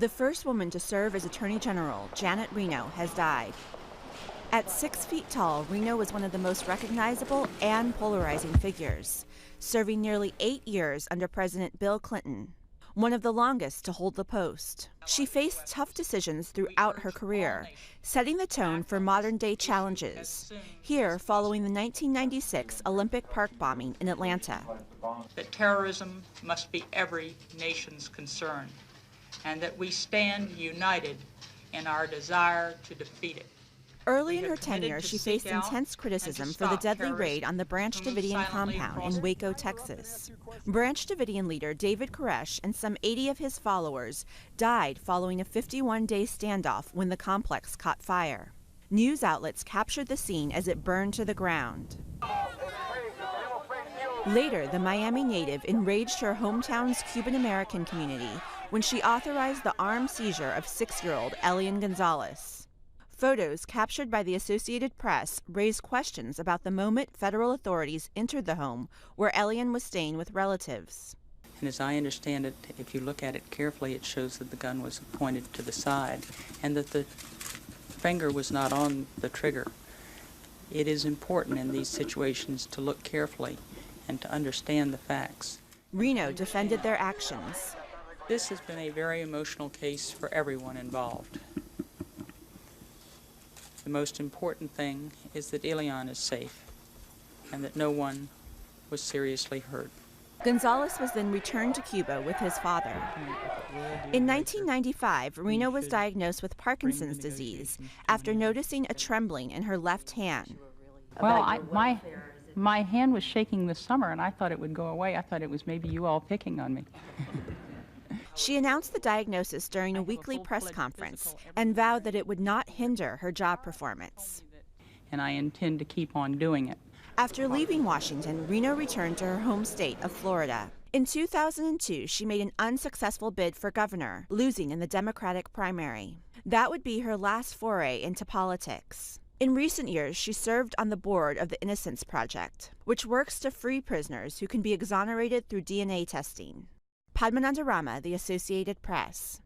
The first woman to serve as Attorney General, Janet Reno, has died. At 6 feet tall, Reno was one of the most recognizable and polarizing figures, serving nearly 8 years under President Bill Clinton, one of the longest to hold the post. She faced tough decisions throughout her career, setting the tone for modern-day challenges, here following the 1996 Olympic Park bombing in Atlanta. That terrorism must be every nation's concern, and that we stand united in our desire to defeat it. Early in her tenure, she faced intense criticism for the deadly raid on the Branch Davidian compound in Waco, Texas. Branch Davidian leader David Koresh and some 80 of his followers died following a 51-day standoff when the complex caught fire. News outlets captured the scene as it burned to the ground. Later, the Miami native enraged her hometown's Cuban-American community when she authorized the armed seizure of 6-year-old Elian Gonzalez. Photos captured by the Associated Press raised questions about the moment federal authorities entered the home where Elian was staying with relatives. And as I understand it, if you look at it carefully, it shows that the gun was pointed to the side and that the finger was not on the trigger. It is important in these situations to look carefully and to understand the facts. Reno defended their actions. This has been a very emotional case for everyone involved. The most important thing is that Elian is safe and that no one was seriously hurt. Gonzalez was then returned to Cuba with his father. In 1995, Reno was diagnosed with Parkinson's disease after noticing a trembling in her left hand. Well, my hand was shaking this summer, and I thought it would go away. I thought it was maybe you all picking on me. She announced the diagnosis during a weekly press conference and vowed that it would not hinder her job performance. And I intend to keep on doing it. After leaving Washington, Reno returned to her home state of Florida. In 2002, she made an unsuccessful bid for governor, losing in the Democratic primary. That would be her last foray into politics. In recent years, she served on the board of the Innocence Project, which works to free prisoners who can be exonerated through DNA testing. Padmanandarama, The Associated Press.